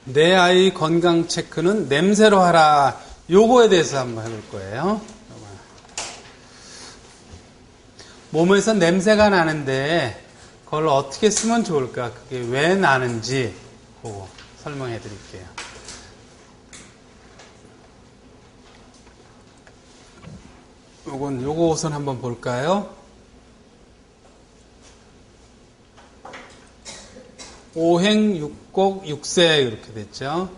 내 아이 건강 체크는 냄새로 하라. 요거에 대해서 한번 해볼 거예요. 몸에서 냄새가 나는데 그걸 어떻게 쓰면 좋을까? 그게 왜 나는지 그거 설명해 드릴게요. 요거 우선 한번 볼까요? 오행육곡 육세 이렇게 됐죠.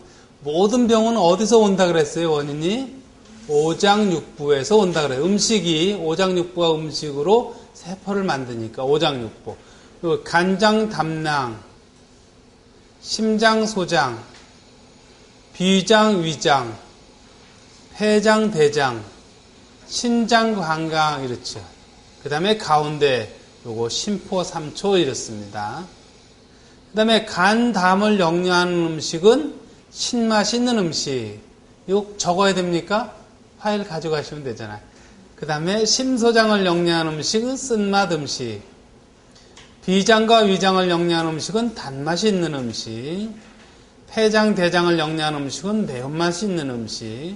모든 병은 어디서 온다 그랬어요? 원인이 오장육부에서 온다 그래요. 음식이 오장육부가 음식으로 세포를 만드니까 오장육부. 그리고 간장, 담낭, 심장, 소장, 비장, 위장, 폐장, 대장, 신장, 관강 이렇죠. 그 다음에 가운데 요거 심포, 삼초 이렇습니다. 그 다음에 간, 담을 영양하는 음식은 신맛이 있는 음식. 이거 적어야 됩니까? 파일 가져가시면 되잖아요. 그 다음에 심소장을 영양하는 음식은 쓴맛 음식. 비장과 위장을 영양하는 음식은 단맛이 있는 음식. 폐장, 대장을 영양하는 음식은 매운맛이 있는 음식.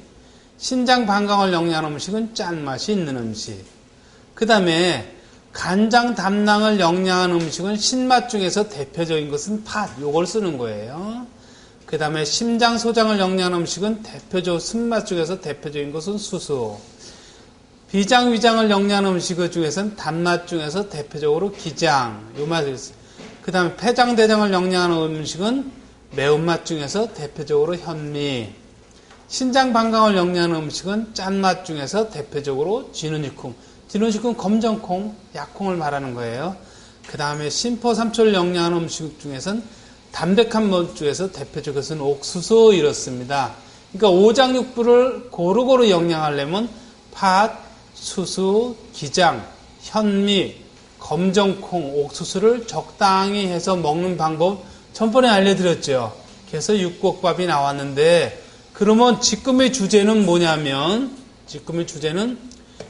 신장, 방광을 영양하는 음식은 짠맛이 있는 음식. 그 다음에 간장, 담낭을 영양하는 음식은 신맛 중에서 대표적인 것은 팥, 요걸 쓰는 거예요. 그 다음에 심장, 소장을 영양하는 음식은 대표적, 쓴맛 중에서 대표적인 것은 수수. 비장, 위장을 영양하는 음식 중에서는 단맛 중에서 대표적으로 기장, 요 맛이 있어요. 그 다음에 폐장, 대장을 영양하는 음식은 매운맛 중에서 대표적으로 현미. 신장, 방광을 영양하는 음식은 짠맛 중에서 대표적으로 진은이콩. 진은이콩은 검정콩, 약콩을 말하는 거예요. 그 다음에 심포, 삼초를 영양하는 음식 중에서는 담백한 맛 중에서 대표적인 것은 옥수수 이렇습니다. 그러니까 오장육부를 고루고루 영양하려면 팥, 수수, 기장, 현미, 검정콩, 옥수수를 적당히 해서 먹는 방법 전번에 알려드렸죠. 그래서 육곡밥이 나왔는데 그러면 지금의 주제는 뭐냐면 지금의 주제는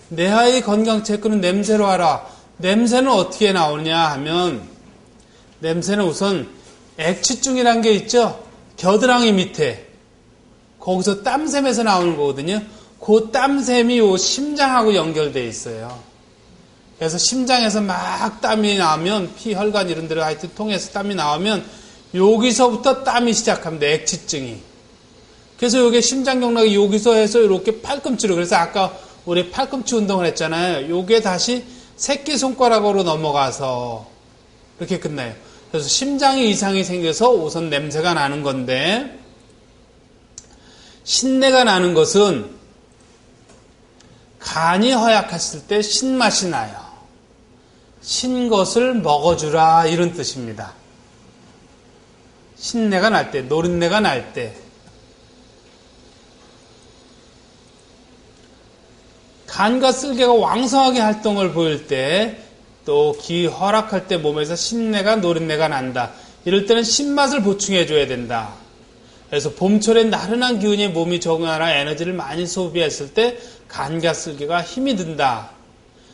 내 아이 건강 체크는 냄새로 하라. 냄새는 어떻게 나오냐 하면 냄새는 우선 액취증이라는 게 있죠. 겨드랑이 밑에 거기서 땀샘에서 나오는 거거든요. 그 땀샘이 요 심장하고 연결되어 있어요. 그래서 심장에서 막 땀이 나오면 피, 혈관 이런 데로 하여튼 통해서 땀이 나오면 여기서부터 땀이 시작합니다. 액취증이. 그래서 여기 심장경락이 여기서 해서 이렇게 팔꿈치로, 그래서 아까 우리 팔꿈치 운동을 했잖아요. 요게 다시 새끼손가락으로 넘어가서 이렇게 끝나요. 그래서 심장에 이상이 생겨서 우선 냄새가 나는 건데, 신내가 나는 것은 간이 허약했을 때 신맛이 나요. 신것을 먹어주라 이런 뜻입니다. 신내가 날 때, 노린내가 날 때. 간과 쓸개가 왕성하게 활동을 보일 때, 또 기 허락할 때 몸에서 신내가 노린내가 난다. 이럴 때는 신맛을 보충해줘야 된다. 그래서 봄철에 나른한 기운에 몸이 적응하라 에너지를 많이 소비했을 때 간과 쓸개가 힘이 든다.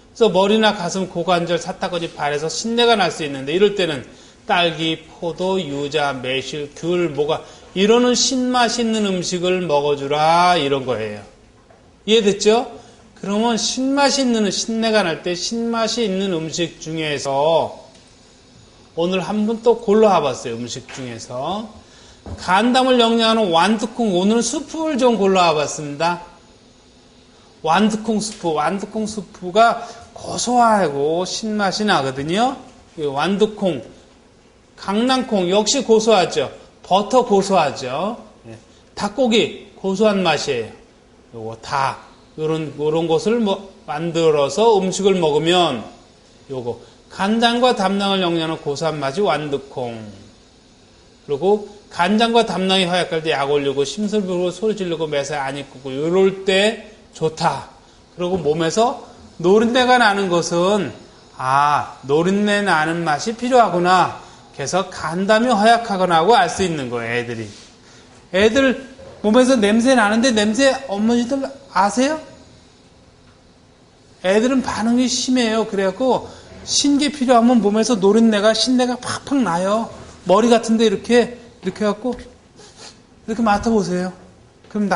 그래서 머리나 가슴, 고관절, 사타구니, 발에서 신내가 날 수 있는데 이럴 때는 딸기, 포도, 유자, 매실, 귤, 모가 이러는 신맛 있는 음식을 먹어주라 이런 거예요. 이해됐죠? 그러면 신맛이 있는, 신내가 날 때 신맛이 있는 음식 중에서 오늘 한번 또 골라와봤어요. 음식 중에서 간담을 영양하는 완두콩, 오늘은 수프를 좀 골라와봤습니다. 완두콩 수프, 완두콩 수프가 고소하고 신맛이 나거든요. 완두콩, 강낭콩 역시 고소하죠. 버터 고소하죠. 닭고기 고소한 맛이에요. 요거 다 요런 것을 만들어서 음식을 먹으면 요거 간장과 담낭을 영양하는 고소한 맛이 완두콩. 그리고 간장과 담낭이 허약할 때 약 올리고 심술 부르고 소리 지르고 매사에 안 입고 이럴 때 좋다. 그리고 몸에서 노린내가 나는 것은 노린내 나는 맛이 필요하구나. 그래서 간담이 허약하거나 하고 알 수 있는 거예요. 애들이. 애들 몸에서 냄새 나는데 냄새 어머니들 아세요? 애들은 반응이 심해요. 그래갖고 신기 필요하면 몸에서 노린내가 신내가 팍팍 나요. 머리 같은데 이렇게 해갖고 이렇게 맡아보세요. 그럼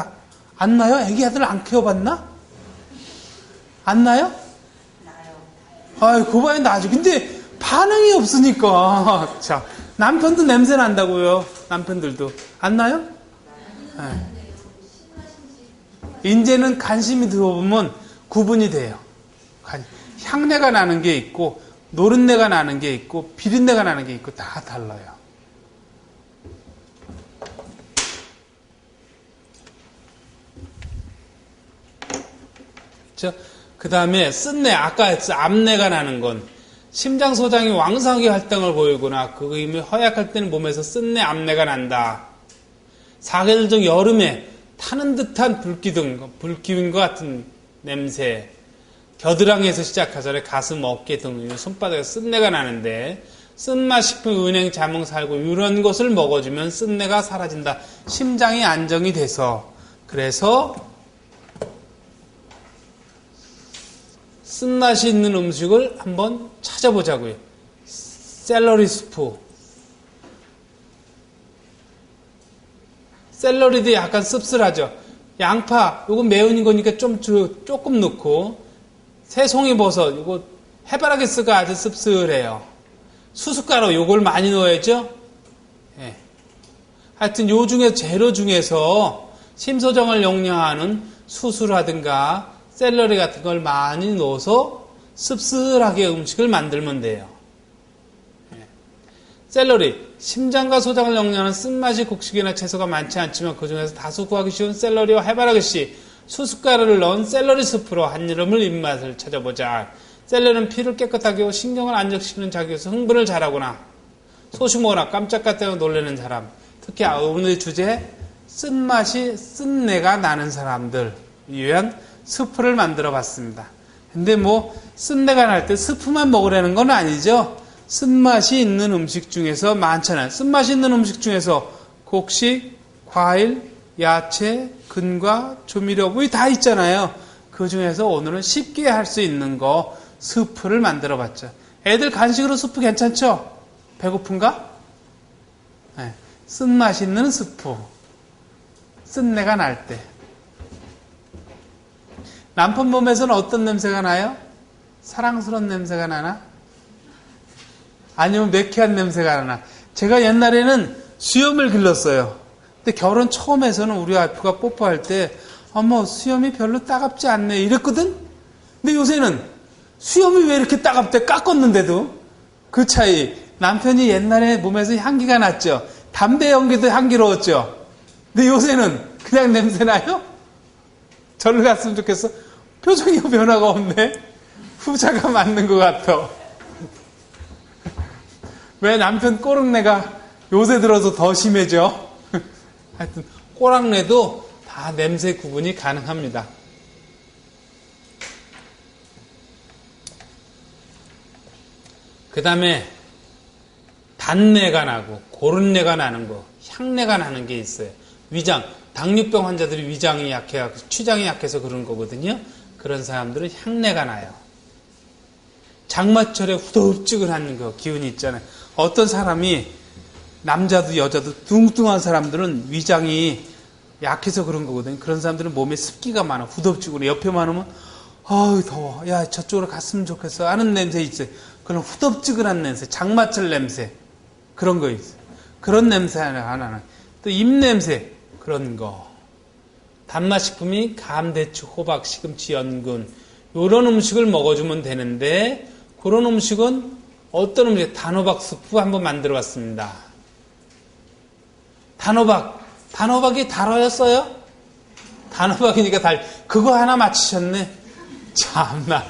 안 나요? 애기 아들 안 키워봤나? 안 나요? 아이, 그거 봐야 나죠. 근데 반응이 없으니까. 자, 남편도 냄새 난다고요. 남편들도. 안 나요? 네. 이제는 관심이 들어보면 구분이 돼요. 향내가 나는 게 있고, 노른내가 나는 게 있고, 비린내가 나는 게 있고, 다 달라요. 그 다음에 쓴내, 아까 했어. 암내가 나는 건 심장소장이 왕성하게 활동을 보이거나 그 힘이 허약할 때는 몸에서 쓴내, 암내가 난다. 사계절 중 여름에 타는 듯한 불기운과 같은 냄새, 겨드랑이에서 시작해서 가슴, 어깨 등 손바닥에 쓴내가 나는데 쓴맛 식품, 은행, 자몽, 살구 이런 것을 먹어주면 쓴내가 사라진다. 심장이 안정이 돼서. 그래서 쓴맛이 있는 음식을 한번 찾아보자고요. 샐러리 스프. 샐러리도 약간 씁쓸하죠. 양파, 요거 매운 거니까 조금 넣고, 새송이버섯, 요거 해바라기 쓰가 아주 씁쓸해요. 수숫가루, 요걸 많이 넣어야죠. 예. 하여튼 요 중에 재료 중에서 심소정을 영양하는 수수라든가 샐러리 같은 걸 많이 넣어서 씁쓸하게 음식을 만들면 돼요. 예. 샐러리, 심장과 소장을 영양하는 쓴맛이 곡식이나 채소가 많지 않지만 그 중에서 다소 구하기 쉬운 샐러리와 해바라기씨, 수숫가루를 넣은 샐러리 스프로 한여름을 입맛을 찾아보자. 샐러리는 피를 깨끗하게 하고 신경을 안정시키는 작용에서 흥분을 잘하거나 소심하거나 깜짝깜짝 놀라는 사람, 특히 오늘의 주제 쓴내가 나는 사람들 위한 스프를 만들어 봤습니다. 근데 쓴내가 날 때 스프만 먹으라는 건 아니죠. 쓴맛이 있는 음식 중에서 많잖아요. 쓴맛이 있는 음식 중에서 곡식, 과일, 야채, 근과 조미료 다 있잖아요. 그 중에서 오늘은 쉽게 할 수 있는 거 스프를 만들어 봤죠. 애들 간식으로 스프 괜찮죠? 배고픈가? 네. 쓴맛 있는 스프. 쓴내가 날 때. 남편 몸에서는 어떤 냄새가 나요? 사랑스러운 냄새가 나나? 아니면 매캐한 냄새가 나나? 제가 옛날에는 수염을 길렀어요. 근데 결혼 처음에서는 우리 와이프가 뽀뽀할 때 어머 수염이 별로 따갑지 않네 이랬거든? 근데 요새는 수염이 왜 이렇게 따갑대? 깎았는데도 그 차이. 남편이 옛날에 몸에서 향기가 났죠. 담배 연기도 향기로웠죠. 근데 요새는 그냥 냄새 나요? 절로 갔으면 좋겠어. 표정이 변화가 없네. 후자가 맞는 것 같아. 왜 남편 꼬랑내가 요새 들어서 더 심해져? 하여튼 꼬랑내도 다 냄새 구분이 가능합니다. 그 다음에 단내가 나고 고른내가 나는 거, 향내가 나는 게 있어요. 위장, 당뇨병 환자들이 위장이 약해서 취장이 약해서 그런 거거든요. 그런 사람들은 향내가 나요. 장마철에 후덥지근한 거 기운이 있잖아요. 어떤 사람이 남자도 여자도 뚱뚱한 사람들은 위장이 약해서 그런 거거든요. 그런 사람들은 몸에 습기가 많아. 후덥지근해. 옆에만 오면 아우 더워. 야 저쪽으로 갔으면 좋겠어 하는 냄새 있어요. 그런 후덥지근한 냄새, 장마철 냄새 그런 거 있어요. 그런 냄새 하나는 또 입냄새 그런 거. 단맛식품이 감, 대추, 호박, 시금치, 연근 이런 음식을 먹어주면 되는데 그런 음식은 어떤 음식? 단호박 스프 한번 만들어 봤습니다. 단호박이 달아였어요? 단호박이니까 그거 하나 맞히셨네. 참나.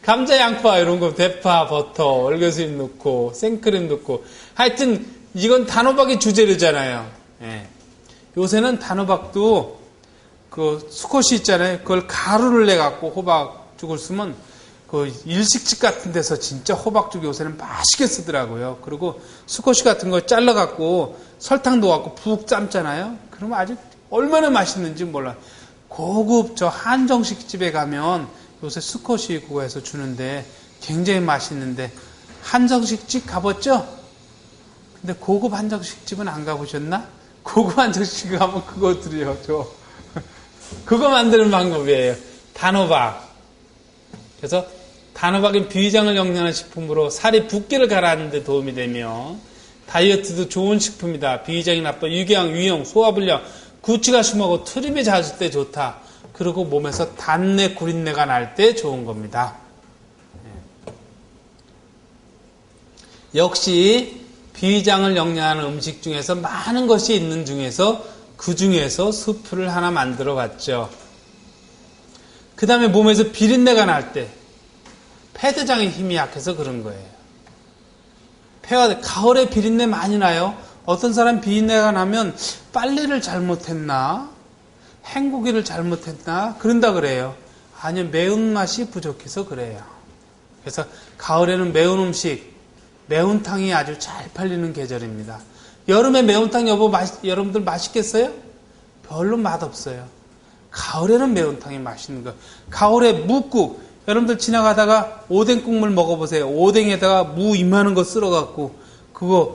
감자, 양파 이런 거 대파, 버터, 월계수잎 넣고 생크림 넣고 하여튼 이건 단호박이 주재료잖아요. 예. 요새는 단호박도 그 수컷이 있잖아요. 그걸 가루를 내 갖고 호박죽을 쓰면 그 일식집 같은 데서 진짜 호박죽 요새는 맛있게 쓰더라고요. 그리고 수컷이 같은 거 잘라 갖고 설탕 넣어 갖고 푹 삶잖아요. 그러면 아주 얼마나 맛있는지 몰라. 고급 저 한정식 집에 가면 요새 수컷이 그거에서 주는데 굉장히 맛있는데 한정식 집 가봤죠? 근데 고급 한정식 집은 안 가보셨나? 고구 한 접시 가면 그거 드려, 줘. 그거 만드는 방법이에요. 단호박. 그래서 단호박은 비위장을 영양하는 식품으로 살이 붓기를 가라앉는 데 도움이 되며 다이어트도 좋은 식품이다. 비위장이 나빠 유궤양, 위염, 소화불량, 구취가 심하고 트림이 잦을 때 좋다. 그리고 몸에서 단내, 구린내가 날 때 좋은 겁니다. 역시 비위장을 영양하는 음식 중에서 많은 것이 있는 중에서 그 중에서 수프를 하나 만들어 봤죠. 그 다음에 몸에서 비린내가 날 때 폐대장의 힘이 약해서 그런 거예요. 가을에 비린내 많이 나요. 어떤 사람 비린내가 나면 빨래를 잘못했나? 헹구기를 잘못했나? 그런다 그래요. 아니요, 매운맛이 부족해서 그래요. 그래서 가을에는 매운 음식, 매운탕이 아주 잘 팔리는 계절입니다. 여름에 매운탕 여러분들 맛있겠어요? 별로 맛없어요. 가을에는 매운탕이 맛있는 거예요. 가을에 묵국, 여러분들 지나가다가 오뎅 국물 먹어보세요. 오뎅에다가 무 이만한 거 쓸어갖고 그거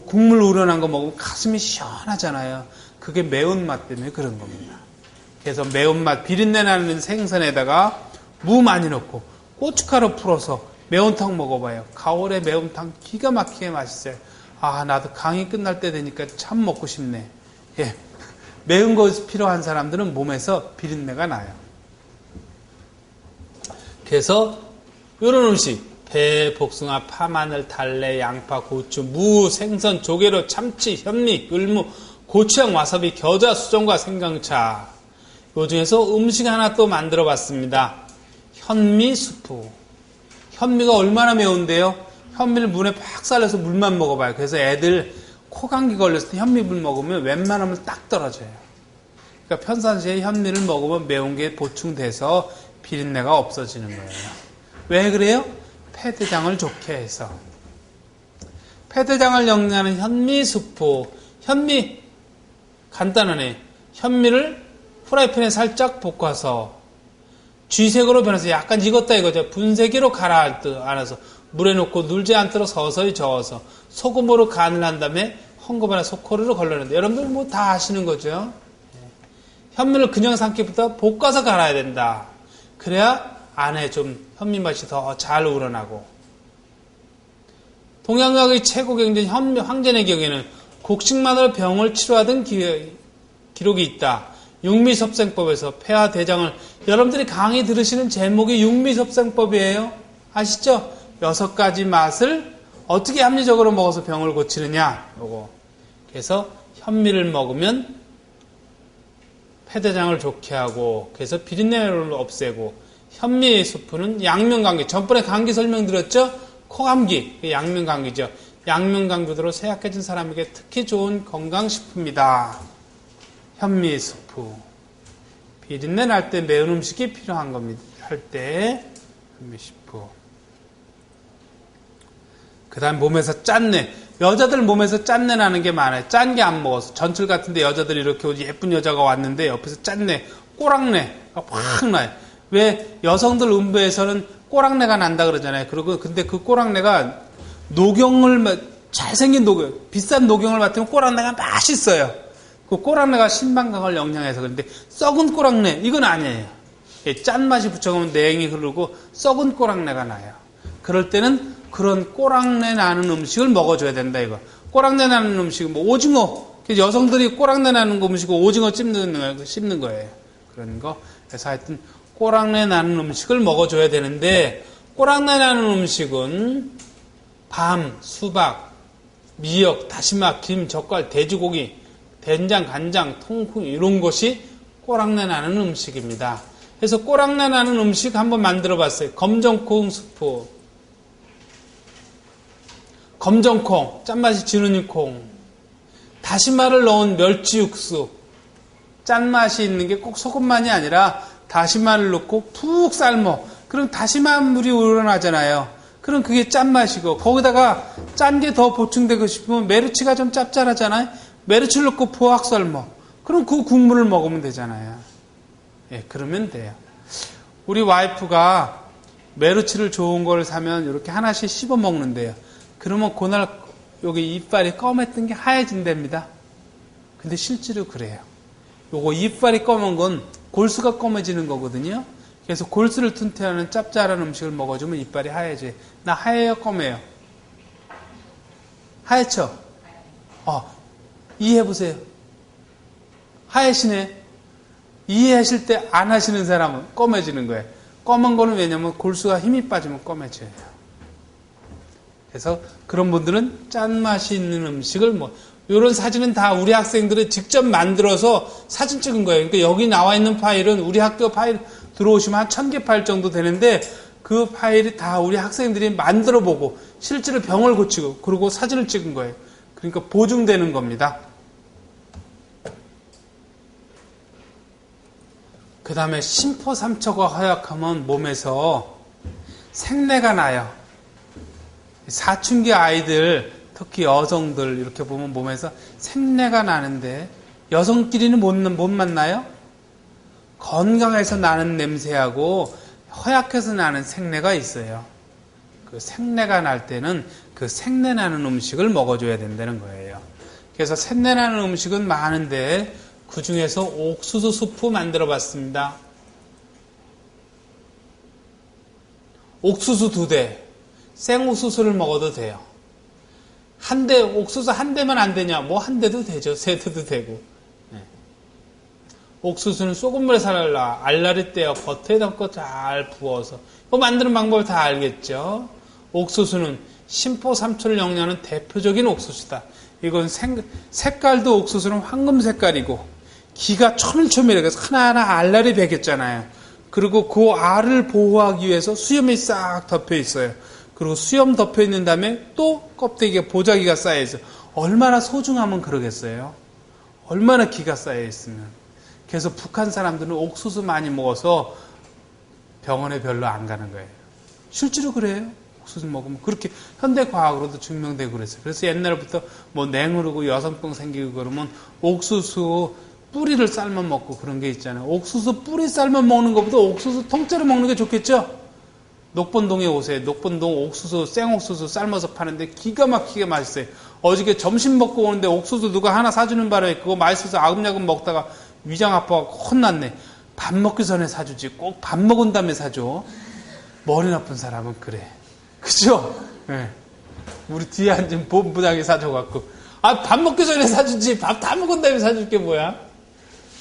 국물 우러난 거 먹으면 가슴이 시원하잖아요. 그게 매운맛 때문에 그런 겁니다. 그래서 매운맛, 비린내 나는 생선에다가 무 많이 넣고 고춧가루 풀어서 매운탕 먹어봐요. 가을에 매운탕 기가 막히게 맛있어요. 아, 나도 강의 끝날 때 되니까 참 먹고 싶네. 예. 매운 것이 필요한 사람들은 몸에서 비린내가 나요. 그래서 이런 음식, 배, 복숭아, 파, 마늘, 달래, 양파, 고추, 무, 생선, 조개로, 참치, 현미, 을무, 고추장, 와사비, 겨자, 수정과 생강차. 요 중에서 음식 하나 또 만들어 봤습니다. 현미 수프. 현미가 얼마나 매운데요? 현미를 물에 팍 삶아서 물만 먹어봐요. 그래서 애들 코감기 걸렸을 때 현미물 먹으면 웬만하면 딱 떨어져요. 그러니까 평상시에 현미를 먹으면 매운 게 보충돼서 비린내가 없어지는 거예요. 왜 그래요? 폐대장을 좋게 해서. 폐대장을 영양하는 현미 수프. 현미 간단하네. 현미를 프라이팬에 살짝 볶아서 쥐색으로 변해서 약간 익었다 이거죠. 분쇄기로 갈아안아서 물에 넣고 눌지 않도록 서서히 저어서 소금으로 간을 한 다음에 헝겊 안에 소코르를 걸러내는데 여러분들 뭐 다 아시는 거죠. 현미를 그냥 삶기보다 볶아서 갈아야 된다. 그래야 안에 좀 현미 맛이 더 잘 우러나고. 동양의학의 최고 경전 황전의 경에는 곡식만으로 병을 치료하던 기록이 있다. 육미섭생법에서 폐와 대장을 여러분들이 강의 들으시는 제목이 육미섭생법이에요. 아시죠? 6가지 맛을 어떻게 합리적으로 먹어서 병을 고치느냐. 요거. 그래서 현미를 먹으면 폐대장을 좋게 하고 그래서 비린내를 없애고 현미 수프는 양면감기. 전번에 감기 설명드렸죠? 코감기. 양면감기죠. 양면감기로 쇠약해진 사람에게 특히 좋은 건강식품이다. 현미 수프. 비린내 날 때 매운 음식이 필요한 겁니다. 할 때 현미 수프. 그 다음 몸에서 짠내. 여자들 몸에서 짠내 나는 게 많아요. 짠 게 안 먹어서. 전철 같은데 여자들이 이렇게 예쁜 여자가 왔는데 옆에서 짠내, 꼬랑내가 확 나요. 왜 여성들 음부에서는 꼬랑내가 난다 그러잖아요. 그리고 근데 그 꼬랑내가 잘생긴 녹용, 비싼 녹용을 맡으면 꼬랑내가 맛있어요. 그 꼬랑내가 신방광을 영양해서 그런데 썩은 꼬랑내 이건 아니에요. 짠맛이 붙여가면 내행이 흐르고 썩은 꼬랑내가 나요. 그럴 때는 그런 꼬랑내 나는 음식을 먹어줘야 된다 이거. 꼬랑내 나는 음식은 뭐 오징어. 여성들이 꼬랑내 나는 음식은 오징어 씹는 거예요. 그런 거. 그래서 하여튼 꼬랑내 나는 음식을 먹어줘야 되는데 꼬랑내 나는 음식은 밤, 수박, 미역, 다시마, 김, 젓갈, 돼지고기, 된장, 간장, 통콩 이런 것이 꼬랑내 나는 음식입니다. 그래서 꼬랑내 나는 음식 한번 만들어 봤어요. 검정콩 수프. 검정콩, 짠맛이 지느니 콩. 다시마를 넣은 멸치 육수. 짠맛이 있는 게 꼭 소금만이 아니라 다시마를 넣고 푹 삶어. 그럼 다시마 물이 우러나잖아요. 그럼 그게 짠맛이고 거기다가 짠 게 더 보충되고 싶으면 메르치가 좀 짭짤하잖아요. 메르치를 넣고 포악 삶어. 그럼 그 국물을 먹으면 되잖아요. 예, 그러면 돼요. 우리 와이프가 메르치를 좋은 걸 사면 이렇게 하나씩 씹어 먹는데요. 그러면 그날 여기 이빨이 검했던 게 하얘진답니다. 근데 실제로 그래요. 요거 이빨이 검은 건 골수가 검해지는 거거든요. 그래서 골수를 튼튼하는 짭짤한 음식을 먹어주면 이빨이 하얘져요. 나 하얘요? 검해요? 하얗죠? 이해해보세요. 하얘시네. 이해하실 때 안 하시는 사람은 검해지는 거예요. 검은 거는 왜냐면 골수가 힘이 빠지면 검해져요. 그래서 그런 분들은 짠맛이 있는 음식을 이런 사진은 다 우리 학생들이 직접 만들어서 사진 찍은 거예요. 그러니까 여기 나와 있는 파일은 우리 학교 파일 들어오시면 한 1000개 파일 정도 되는데 그 파일이 다 우리 학생들이 만들어 보고 실제로 병을 고치고 그리고 사진을 찍은 거예요. 그러니까 보증되는 겁니다. 그 다음에 심포삼초가 허약하면 몸에서 생내가 나요. 사춘기 아이들, 특히 여성들 이렇게 보면 몸에서 생내가 나는데 여성끼리는 못 만나요? 건강해서 나는 냄새하고 허약해서 나는 생내가 있어요. 그 생내가 날 때는 그 생내 나는 음식을 먹어줘야 된다는 거예요. 그래서 생내 나는 음식은 많은데 그 중에서 옥수수 수프 만들어 봤습니다. 옥수수 2대, 생옥수수를 먹어도 돼요. 한 대, 옥수수 한 대만 안 되냐? 한 대도 되죠. 3대도 되고. 네. 옥수수는 소금물에 살라, 알라리 떼어 버터에 담고 잘 부어서. 만드는 방법을 다 알겠죠? 옥수수는 심포삼초를 영위하는 대표적인 옥수수다. 이건 색깔도 옥수수는 황금 색깔이고, 기가 초밀초밀해. 그래서 하나하나 알알이 베겼잖아요. 그리고 그 알을 보호하기 위해서 수염이 싹 덮여 있어요. 그리고 수염 덮여 있는 다음에 또 껍데기에 보자기가 쌓여 있어요. 얼마나 소중하면 그러겠어요? 얼마나 기가 쌓여 있으면. 그래서 북한 사람들은 옥수수 많이 먹어서 병원에 별로 안 가는 거예요. 실제로 그래요. 옥수수 먹으면 그렇게 현대과학으로도 증명되고 그랬어요. 그래서 옛날부터 냉으르고 여성병 생기고 그러면 옥수수 뿌리를 삶아 먹고 그런 게 있잖아요. 옥수수 뿌리 삶아 먹는 것보다 옥수수 통째로 먹는 게 좋겠죠? 녹본동에 오세요. 녹본동 옥수수, 생옥수수 삶아서 파는데 기가 막히게 맛있어요. 어저께 점심 먹고 오는데 옥수수 누가 하나 사주는 바람에 그거 맛있어서 아금야금 먹다가 위장 아파갖고 혼났네. 밥 먹기 전에 사주지. 꼭 밥 먹은 다음에 사줘. 머리 나쁜 사람은 그래. 그죠? 네. 우리 뒤에 앉은 본부장이 사줘갖고. 밥 먹기 전에 사주지. 밥 다 먹은 다음에 사줄 게 뭐야?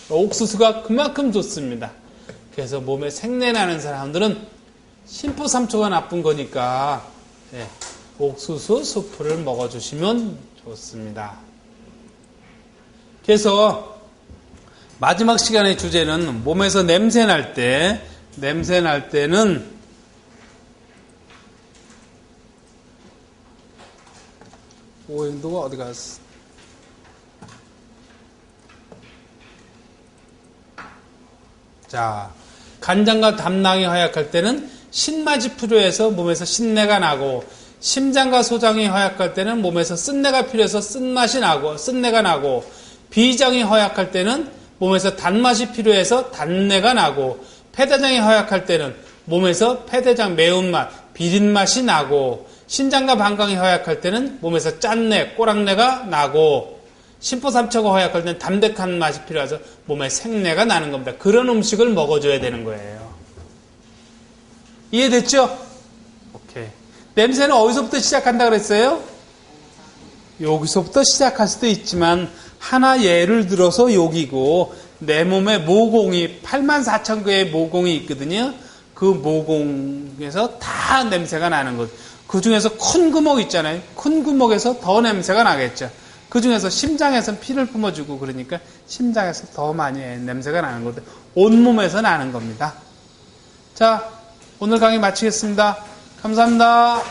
옥수수가 그만큼 좋습니다. 그래서 몸에 생내 나는 사람들은 심포삼초가 나쁜 거니까 옥수수 수프를 먹어주시면 좋습니다. 그래서 마지막 시간의 주제는 몸에서 냄새 날 때는 오행도가 어디 갔어? 자, 간장과 담낭이 허약할 때는 신맛이 필요해서 몸에서 신내가 나고, 심장과 소장이 허약할 때는 몸에서 쓴내가 필요해서 쓴내가 나고, 비장이 허약할 때는 몸에서 단맛이 필요해서 단내가 나고, 폐대장이 허약할 때는 몸에서 폐대장 매운맛, 비린맛이 나고, 신장과 방광이 허약할 때는 몸에서 짠내, 꼬랑내가 나고, 심포삼초가 허약할 때는 담백한 맛이 필요해서 몸에 생내가 나는 겁니다. 그런 음식을 먹어줘야 되는 거예요. 이해됐죠? 오케이. 냄새는 어디서부터 시작한다 그랬어요? 여기서부터 시작할 수도 있지만 하나 예를 들어서 여기고 내 몸에 모공이 84,000개의 모공이 있거든요. 그 모공에서 다 냄새가 나는 것. 그 중에서 큰 구멍 있잖아요. 큰 구멍에서 더 냄새가 나겠죠. 그 중에서 심장에서 피를 뿜어주고 그러니까 심장에서 더 많이 냄새가 나는 건데 온몸에서 나는 겁니다. 자, 오늘 강의 마치겠습니다. 감사합니다.